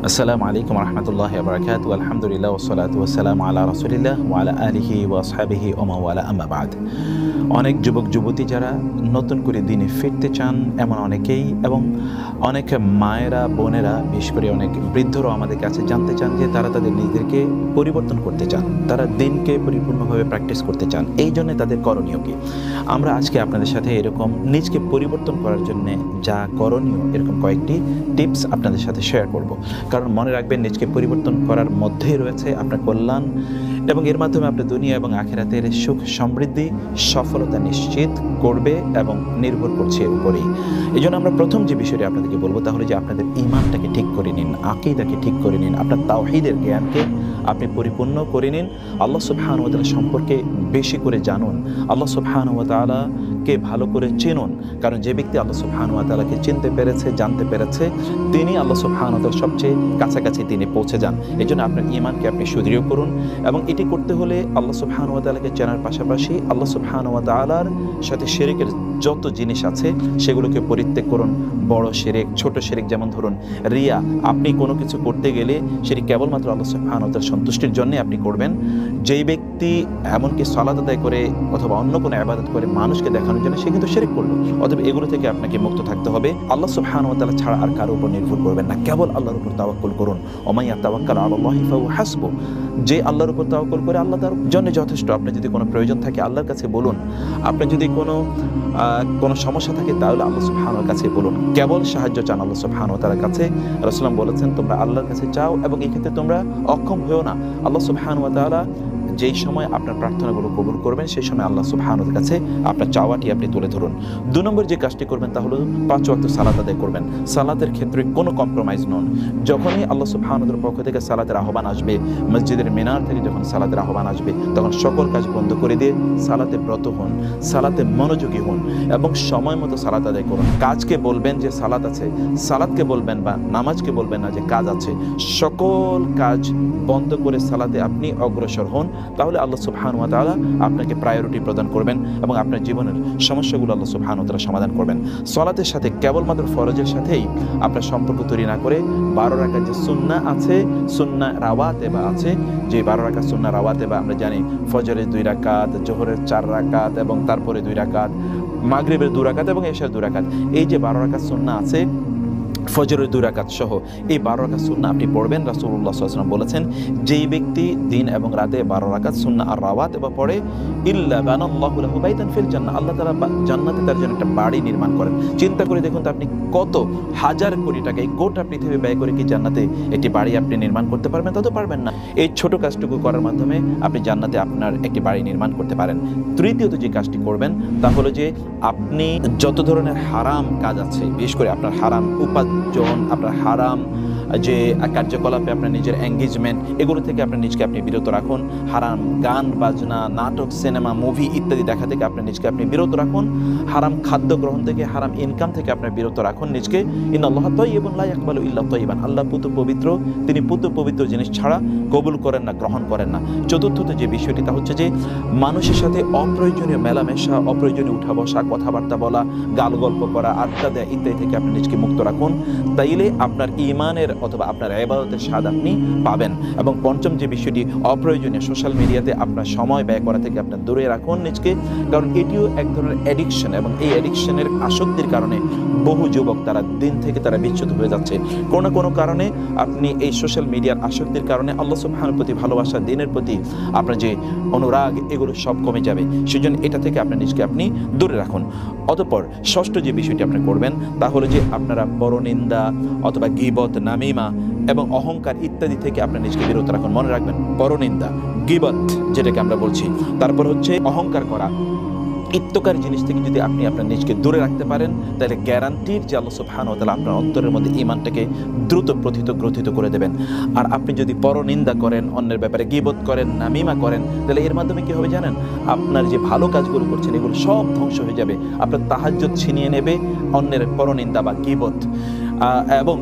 আসসালামু আলাইকুম রহমতুল্লাহ বারাকাতুহু আলহামদুলিল্লাহ ওয়াসসালাতু ওয়াসসালামু আলা রাসূলিল্লাহ ওয়া আলা আলিহি ওয়া আসহাবিহি ওয়া মান ওয়ালা আম্মা বাদ। অনেক যুবক যুবতী যারা নতুন করে দিনে ফিরতে চান এমন অনেকেই, এবং অনেক মায়েরা বোনেরা, বিশেষ করে অনেক বৃদ্ধরাও আমাদের কাছে জানতে চান যে তারা তাদের নিজেদেরকে পরিবর্তন করতে চান, তারা দিনকে পরিপূর্ণভাবে প্র্যাকটিস করতে চান। এই জন্য তাদের করণীয় কি? আমরা আজকে আপনাদের সাথে এরকম নিজকে পরিবর্তন করার জন্য যা করণীয় এরকম কয়েকটি টিপস আপনাদের সাথে শেয়ার করব। কারণ মনে রাখবেন, নিজকে পরিবর্তন করার মধ্যেই রয়েছে আপনার কল্যাণ, এবং এর মাধ্যমে আপনার দুনিয়া এবং আখিরাতের সুখ সমৃদ্ধি সফলতা নিশ্চিত করবে এবং নির্ভর করছে এর উপরেই। এই জন্য আমরা প্রথম যে বিষয়টি আপনাদেরকে বলবো তা হলো যে আপনাদের ঈমানটাকে ঠিক করে নিন, আকীদাকে ঠিক করে নিন, আপনার তাওহীদের জ্ঞানকে আপনি পরিপূর্ণ করে নিন। আল্লাহ সুবহানাহু ওয়া তাআলা সম্পর্কে বেশি করে জানুন, আল্লাহ সুবহানাহু ওয়া তাআলাকে ভালো করে চিনুন। কারণ যে ব্যক্তি আল্লাহ সুবহানাহু ওয়া তাআলাকে চিনতে পেরেছে, জানতে পেরেছে, তিনি আল্লাহ সুবহানাহু ওয়া তাআলার সবচেয়ে কাছাকাছি তিনি পৌঁছে যান। এই জন্য আপনার ঈমানকে আপনি সুদৃঢ় করুন, এবং এটি করতে হলে আল্লাহ সুবহানাহু ওয়া তাআলাকে জানার পাশাপাশি আল্লাহ সুবহানাহু ওয়া তাআলার সাথে শিরকের যত জিনিস আছে সেগুলোকে পরিত্যাগ করুন। বড় শিরক, ছোট শিরক, যেমন ধরুন রিয়া। আপনি কোনো কিছু করতে গেলে সেটি কেবলমাত্র আল্লাহ সুবহানাহু ওয়া তাআলার সন্তুষ্টির জন্য আপনি করবেন। যেই ব্যক্তি এমনকি সালাত আদায় করে অথবা অন্য কোনো ইবাদত করে মানুষকে দেখানোর জন্য, সে কিন্তু শিরক করলো। অতএব এগুলো থেকে আপনাকে মুক্ত থাকতে হবে। আল্লাহ সুবহানাহু ওয়া তাআলা ছাড়া আর কারোর উপর নির্ভর করবেন না, কেবল আল্লাহর উপর তাওয়াক্কুল করুন। ওয়া মান ইয়াতাওয়াক্কাল আলাল্লাহি ফাহুয়া হাসবুহ। যে আল্লাহর উপর তাওয়াক্কুল করে আল্লাহ তার জন্য যথেষ্ট। আপনি যদি কোনো প্রয়োজন থাকে আল্লাহর কাছে বলুন, আপনার যদি কোনো সমস্যা থাকে তাহলে আল্লাহ সুবহানাহু ওয়া কাছে বলুন। কেবল সাহায্য চান আল্লাহ সুবহানাহু ওয়া তাআলার কাছে। রাসূলুল্লাহ বলেছেন, তোমরা আল্লাহর কাছে চাও এবং এই ক্ষেত্রে তোমরা অক্ষম হয়েও না। আল্লাহ সুবহানাহু ওয়া তাআলা যেই সময় আপনার প্রার্থনাগুলো কবুল করবেন সেই সময় আল্লাহ সুবহানাহু ওয়া তাআলার কাছে আপনার চাওয়াটি আপনি তুলে ধরুন। 2 নম্বর যে কাজটি করবেন তা হলো 5 ওয়াক্ত সালাত আদায় করবেন। সালাতের ক্ষেত্রে কোনো কম্প্রোমাইজ নন। যখনই আল্লাহ সুবহানাহু ওয়া তাআলার পক্ষ থেকে সালাতের আহ্বান আসবে, মসজিদের মিনার থেকে যখন সালাতের আহ্বান আসবে, তখন সকল কাজ বন্ধ করে দিয়ে সালাতে ব্রত হন, সালাতে মনোযোগী হন এবং সময় মতো সালাত আদায় করুন। কাজকে বলবেন যে সালাত আছে, সালাতকে বলবেন বা নামাজকে বলবেন না যে কাজ আছে। সকল কাজ বন্ধ করে সালাতে আপনি অগ্রসর হন, তাহলে আল্লাহ সুবহানাহু ওয়া তাআলা আপনাকে প্রায়োরিটি প্রদান করবেন এবং আপনার জীবনের সমস্যাগুলো আল্লাহ সুবহানাহু ওয়া তাআলা সমাধান করবেন। সালাতের সাথে কেবলমাত্র ফরজের সাথেই আপনার সম্পর্ক তৈরি না করে 12 রাকাত যে সুন্নাহ আছে, সুন্নাহ রাওয়াতেবা আছে, যে 12 রাকাত সুন্নাহ রাওয়াতেবা আমরা জানি, ফজরের 2 রাকাত, জোহরের 4 রাকাত এবং তারপরে 2 রাকাত, মাগরিবের 2 রাকাত এবং এশার 2 রাকাত, এই যে 12 রাকাত সুন্নাহ আছে ফজরের 2 রাকাত সহ, এই 12 রাকাত সুন্নাহ আপনি পড়বেন। রাসূলুল্লাহ সাল্লাল্লাহু আলাইহি ওয়াসাল্লাম বলেছেন, যেই ব্যক্তি দিন এবং রাতে 12 রাকাত সুন্নাহ আর রাওয়াতেবা পড়ে, ইল্লা বানাল্লাহু লাহু বাইতান ফিল জান্নাহ, আল্লাহ তাআলা জান্নাতে তার জন্য একটা বাড়ি নির্মাণ করেন। চিন্তা করে দেখুন তো, আপনি কত হাজার কোটি টাকা এই গোটা পৃথিবী ব্যয় করে কি জান্নাতে একটি বাড়ি আপনি নির্মাণ করতে পারবেন? তা তো পারবেন না। এই ছোট কাজটুকু করার মাধ্যমে আপনি জান্নাতে আপনার একটি বাড়ি নির্মাণ করতে পারেন। তৃতীয়ত যে কাজটি করবেন তা হলো যে আপনি যত ধরনের হারাম কাজ আছে, বিশেষ করে আপনার হারাম উপার্জন, আপনার হারাম যে কার্যকলাপে আপনার নিজের এঙ্গেজমেন্ট, এগুলো থেকে আপনার নিজকে আপনি বিরত রাখুন। হারাম গান বাজনা, নাটক, সিনেমা, মুভি ইত্যাদি দেখা থেকে আপনার নিজকে আপনি বিরত রাখুন। হারাম খাদ্য গ্রহণ থেকে, হারাম ইনকাম থেকে আপনার বিরত রাখুন নিজকে। ইন্নাল্লাহা তাইয়্যিবুন লা ইয়াকবালু ইল্লা তাইয়্যিবান, আল্লাহ পুতু পবিত্র, তিনি পুতু পবিত্র জিনিস ছাড়া কবুল করেন না, গ্রহণ করেন না। চতুর্থত যে বিষয়টি তা হচ্ছে যে মানুষের সাথে অপ্রয়োজনীয় মেলামেশা, অপ্রয়োজনীয় উঠা বসা, কথাবার্তা বলা, গাল গল্প করা, আড্ডা দেয়া ইত্যাদি থেকে আপনি নিজকে মুক্ত রাখুন। তাইলে আপনার ঈমানের অথবা আপনার ইবাদতের স্বাদ আপনি পাবেন। এবং পঞ্চম যে বিষয়টি, অপ্রয়োজনীয় সোশ্যাল মিডিয়াতে আপনার সময় ব্যয় করা থেকে আপনার দূরে রাখুন নিজকে, কারণ এটিও এক ধরনের অ্যাডিকশন, এবং এই অ্যাডিকশনের আসক্তির কারণে বহু যুবক তারা দিন থেকে তারা বিচ্যুত হয়ে যাচ্ছে। কোনো না কোনো কারণে আপনি এই সোশ্যাল মিডিয়ার আসক্তির কারণে আল্লাহ সুবহানাহুর প্রতি ভালোবাসা, দিনের প্রতি আপনার যে অনুরাগ, এগুলো সব কমে যাবে। সেজন্য এটা থেকে আপনার নিজকে আপনি দূরে রাখুন। অতঃপর ষষ্ঠ যে বিষয়টি আপনি করবেন তা হলো যে আপনারা পরনিন্দা অথবা গীবত, নামিমা এবং অহংকার ইত্যাদি থেকে আপনার নিজকে বিরত রাখুন। মনে রাখবেন, পরনিন্দা, গীবত যেটাকে আমরা বলছি, তারপর হচ্ছে অহংকার করা ইত্যকার জিনিস থেকে যদি আপনি আপনার নিজকে দূরে রাখতে পারেন, তাহলে গ্যারান্টির যে আল্লাহ সুবহানাহু ওয়া তাআলা আপনার অন্তরের মধ্যে ঈমানটাকে দ্রুত গ্রথিত করে দেবেন। আর আপনি যদি পরনিন্দা করেন, অন্যের ব্যাপারে গীবত করেন, নামিমা করেন, তাহলে এর মাধ্যমে কি হবে জানেন? আপনার যে ভালো কাজগুলো করছেন এগুলো সব ধ্বংস হয়ে যাবে। আপনার তাহাজ্জুদ ছিনিয়ে নেবে অন্যের পরনিন্দা বা গীবত। এবং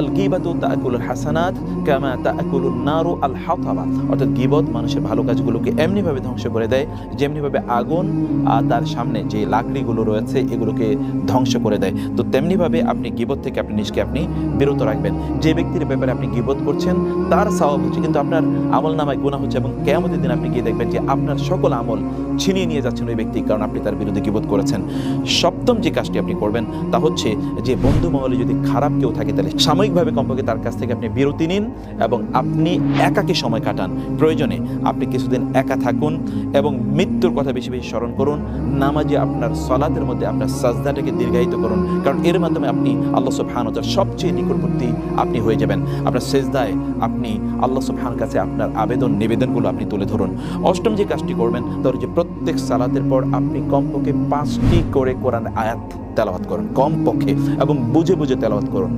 আল গীবাতু তাকুলুল হাসানাত কামা তাকুলুন নারু আল হাতাবা, অর্থাৎ গীবত মানুষের ভালো কাজগুলোকে এমনিভাবে ধ্বংস করে দেয় যেমনিভাবে আগুন তার সামনে যে লাকড়িগুলো রয়েছে এগুলোকে ধ্বংস করে দেয়। তো তেমনিভাবে আপনি গীবত থেকে আপনি নিজকে আপনি বিরত রাখবেন। যে ব্যক্তির ব্যাপারে আপনি গীবত করছেন তার সওয়াব হচ্ছে, কিন্তু আপনার আমলনামায় গুনাহ হচ্ছে, এবং কিয়ামতের দিন আপনি গিয়ে দেখবেন যে আপনার সকল আমল ছিনিয়ে নিয়ে যাচ্ছেন ওই ব্যক্তি, কারণ আপনি তার বিরুদ্ধে গীবত করেছেন। সপ্তম যে কাজটি আপনি করবেন তা হচ্ছে যে বন্ধু মহলে যদি খারাপ কেউ থাকে তাহলে সাময়িকভাবে কমপক্ষে তার কাছ থেকে আপনি বিরতি নিন এবং আপনি একাকী সময় কাটান। প্রয়োজনে আপনি কিছুদিন একা থাকুন এবং মৃত্যুর কথা বেশি বেশি স্মরণ করুন। নামাজে আপনার সালাতের মধ্যে আপনার সাজদাটাকে দীর্ঘায়িত করুন, কারণ এর মাধ্যমে আপনি আল্লাহ সুবহানাহু ওয়া তাআলার সবচেয়ে নিকটবর্তী আপনি হয়ে যাবেন। আপনার সেজদায় আপনি আল্লাহ সুবহানাহু ওয়া তাআলার কাছে আপনার আবেদন নিবেদনগুলো আপনি তুলে ধরুন। অষ্টম যে কাজটি করবেন তাহলে যে প্রত্যেক সালাতের পর আপনি কমপক্ষে 5টি করে কোরআন আয়াত তেলাওয়াত করুন, কমপক্ষে, এবং বুঝে বুঝে তেলাওয়াত করুন,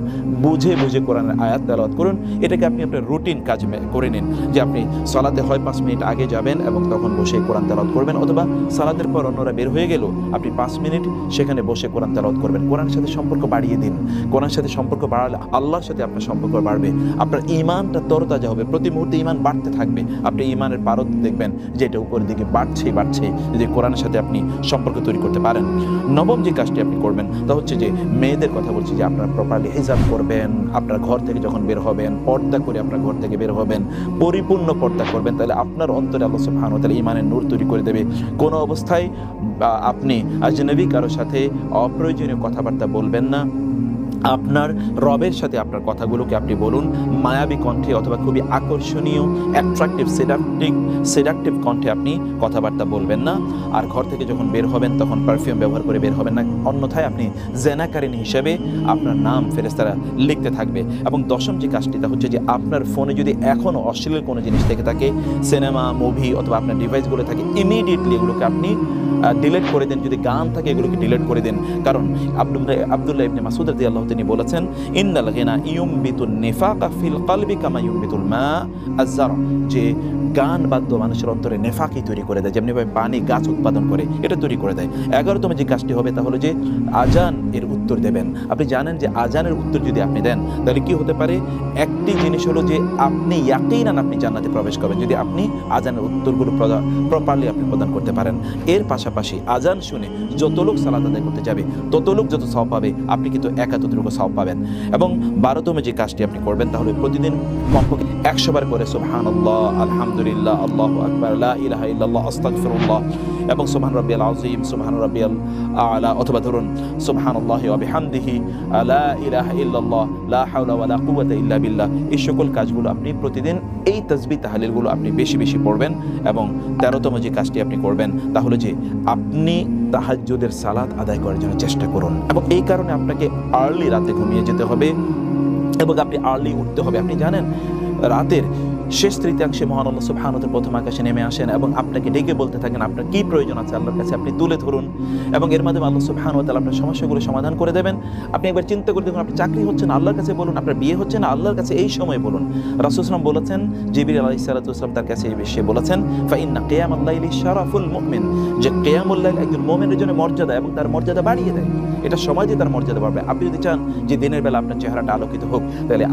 বুঝে বুঝে কোরআনের আয়াত তেলাওয়াত করুন। এটাকে আপনি আপনার রুটিন কাজ করে নিন যে আপনি সালাতে হয় 5 মিনিট আগে যাবেন এবং তখন বসে কোরআন তেলাওয়াত করবেন, অথবা সালাতের পর অন্যরা বের হয়ে গেল আপনি 5 মিনিট সেখানে বসে কোরআন তেলাওয়াত করবেন। কোরআনের সাথে সম্পর্ক বাড়িয়ে দিন। কোরআনের সাথে সম্পর্ক বাড়ালে আল্লাহর সাথে আপনার সম্পর্ক বাড়বে, আপনার ঈমানটা তরতাজা হবে, প্রতি মুহূর্তে ঈমান বাড়তে থাকবে। আপনি ঈমানের পারদ দেখবেন যে এটা উপরের দিকে বাড়ছে বাড়ছে, যদি কোরআনের সাথে আপনি সম্পর্ক তৈরি করতে পারেন। নবম যে কাজটি আপনি করবেন তা হচ্ছে যে মেয়েদের কথা বলছি যে আপনারা প্রপারলি হিজাব করবেন, আপনার ঘর থেকে যখন বের হবেন পর্দা করে আপনার ঘর থেকে বের হবেন, পরিপূর্ণ পর্দা করবেন, তাহলে আপনার অন্তরে আল্লাহ সুবহানাহু ওয়া তাআলা ঈমানের নূর তৈরি করে দেবে। কোনো অবস্থায় আপনি আজনবী কারোর সাথে অপ্রয়োজনীয় কথাবার্তা বলবেন না। আপনার রবের সাথে আপনার কথাগুলোকে আপনি বলুন মায়াবী কণ্ঠে অথবা খুবই আকর্ষণীয় সেডাকটিভ কণ্ঠে আপনি কথাবার্তা বলবেন না। আর ঘর থেকে যখন বের হবেন তখন পারফিউম ব্যবহার করে বের হবেন না, অন্যথায় আপনি জেনাকারিনী হিসেবে আপনার নাম ফেরেশতারা লিখতে থাকবে। এবং দশম যে কাজটি তা হচ্ছে যে আপনার ফোনে যদি এখনও অশ্লীল কোনো জিনিস থেকে থাকে, সিনেমা, মুভি অথবা আপনার ডিভাইসগুলো থাকে, ইমিডিয়েটলি এগুলোকে আপনি ডিলিট করে দেন। যদি গান থাকে এগুলোকে ডিলিট করে দেন, কারণ আব্দুল্লাহ ইবনে মাসউদ রাদিয়াল্লাহু তিনি বলেছেন ইন্নাল গিনা ইউমবিতুন নিফাকা ফিল কলবি কামা ইউমবিতুল মা আয-যার, যে গান বাদ্য মানুষের অন্তরে নেফাকি তৈরি করে দেয়, যেমনিভাবে পানি গাছ উৎপাদন করে এটা তৈরি করে দেয়। 11তম যে কাজটি হবে তা হলো যে আজান এর উত্তর দেবেন। আপনি জানেন যে আজানের উত্তর যদি আপনি দেন তাহলে কি হতে পারে, একটি জিনিস হলো যে আপনি ইয়াকিনান আপনি জান্নাতে প্রবেশ করবেন যদি আপনি আজানের উত্তরগুলো প্রপারলি আপনি প্রদান করতে পারেন। এর পাশাপাশি আজান শুনে যত লোক সালাত আদায় করতে যাবে তত লোক যত সওয়াব পাবে, আপনি কিন্তু ততটুকু সওয়াব পাবেন। এবং 12তম যে কাজটি আপনি করবেন তাহলে প্রতিদিন কমপক্ষে 100 বার করে সুবহানাল্লাহ, আলহামদুলিল্লাহ, আল্লাহু আকবার, লা ইলাহা ইল্লাল্লাহ, আস্তাগফিরুল্লাহ এবং সুবহান রাব্বিয়াল আযীম, সুবহান রাব্বিয়াল আ'লা, অথবা ধরুন সুবহানাল্লাহি ওয়া বিহামদিহি, লা ইলাহা ইল্লাল্লাহ, লা হাওলা ওয়া লা কুওয়াতা ইল্লা বিল্লাহ। এই সকল কাজগুলো আপনি প্রতিদিন এই তাসবিহ তাহলিলগুলো আপনি বেশি বেশি পড়বেন। এবং 13তম যে কাজটি আপনি করবেন তাহলে যে আপনি তাহাজ্জুদের সালাত আদায় করার জন্য চেষ্টা করুন। এবং এই কারণে আপনাকে আর্লি রাতে ঘুমিয়ে যেতে হবে এবং আপনি আর্লি উঠতে হবে। আপনি জানেন রাতের শেষ তৃতীয়াংশে মহান আল্লাহ সুবহানাহু ওয়া তাআলা প্রথম আকাশে নেমে আসেন এবং আপনাকে ডেকে বলতে থাকেন আপনার কি প্রয়োজন আছে আল্লাহর কাছে আপনি তুলে ধরুন, এবং এর মাধ্যমে আল্লাহ সুবহানাহু ওয়া তাআলা আপনার সমস্যাগুলো সমাধান করে দেবেন। আপনি একবার চিন্তা করে দেখুন, আপনার চাকরি হচ্ছে না আল্লাহর কাছে বলুন, আপনার বিয়ে হচ্ছে না আল্লাহর কাছে এই সময় বলুন। রাসূল সাল্লাল্লাহু আলাইহি ওয়াসাল্লাম বলেছেন, জিবরিল আলাইহিস সালাতু ওয়াস সালাম তার কাছে এসে বলেছেন, ফা ইন্না কিয়ামাল লাইলি শারাফুল মুমিন, যে কিয়ামুল লাইল একজন মুমিনের জন্য মর্যাদা এবং তার মর্যাদা বাড়িয়ে দেয়। এটা সমাজে তার মর্যাদা বাড়বে। আপনি যদি চান যে দিনের বেলা আপনার চেহারাটা আলোকিত হোক তাহলে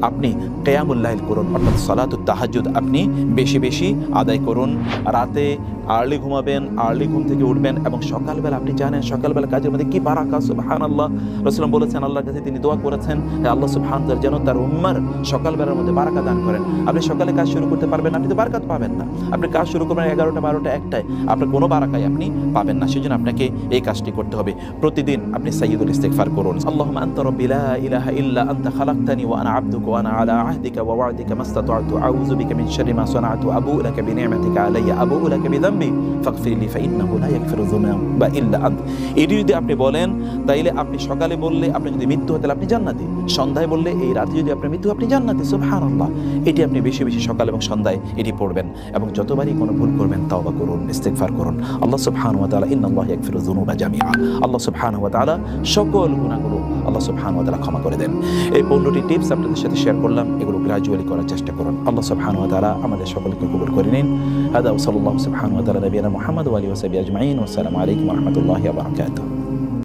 আপনি কিয়ামুল লাইল করুন, অর্থাৎ সালাতুত তাহাজ্জুদ আপনি বেশি বেশি আদায় করুন। রাতে আর্লি ঘুমাবেন, আর্লি ঘুম থেকে উঠবেন এবং সকালবেলা আপনি জানেন সকালবেলা কাজের মধ্যে কি বারাকা, সুবহানাল্লাহ। রাসূল বলেছেন আল্লাহর কাছে তিনি দোয়া করেছেন আল্লাহ সুবহানাহু ওয়া তাআলা যেন তার উম্মার সকালবেলার মধ্যে বারাকা দান করেন। আপনি সকালে কাজ শুরু করতে পারবেন, আপনি তো বারাকাত পাবেন না। আপনি কাজ শুরু করবেন 11টা 12টা 1টায়, আপনার কোনো বারাকাই আপনি পাবেন না। সেজন্য আপনাকে এই কাজটি করতে হবে। প্রতিদিন আপনি সাইয়্যিদুল ইস্তিগফার করুন, আল্লাহুম্মা আনতা রাব্বি লা ইলাহা ইল্লা আনতা খালাকতানি ওয়া আনা আবদুকা ওয়া আনা আলা আহদিকা ওয়া ওয়া'দিকা মাসতাতা'তু আউযু বিকা মিন শাররি মা সানা'তু আবু'ু লাকা বিনি'মাতিকা আলাইয়া আবু'ু লাকা বিযামবি ফাগফিরলি ফাইন্নাহু লা ইয়াগফিরু যুনুবা ইল্লা আনতা। এটি যদি আপনি বলেন তাইলে আপনি সকালে বললে আপনি যদি মৃত্যু হয় তাহলে আপনি জান্নাতি, সন্ধ্যায় বললে এই রাতে যদি আপনার মৃত্যু আপনি জান্নাতি, সুবহানাল্লাহ। এটি আপনি বেশি বেশি সকাল এবং সন্ধ্যায় এটি পড়বেন এবং যতবারই কোনো ভুল করবেন তাওবা করুন, ইস্তিগফার করুন। আল্লাহ সুবহানাহু ওয়া তাআলা ইন্নাল্লাহা ইয়াগফিরু যুনুবা জামিআ, আল্লাহ সুবহানাহু ওয়া তাআলা সকল গুনাহগুলো আল্লাহ সুবহানাহু ওয়া তাআলা ক্ষমা করে দেন। এই 15টি টিপস আপনাদের সাথে শেয়ার করলাম, এগুলো গ্রাজুয়ালি করার চেষ্টা করুন। আল্লাহ সুবহানাহু ওয়া তাআলা আমাদের সকলকে কবুল করে নিন। হাদা ওয়া সাল্লাল্লাহু সুবহানাহু ওয়া তাআলা নবিয়ানা মুহাম্মদ ওয়া আলিহি ওয়া সাহবিহি আজমাইন। ওয়া আসসালামু আলাইকুম ওয়া রাহমাতুল্লাহি ওয়া বারাকাতুহু।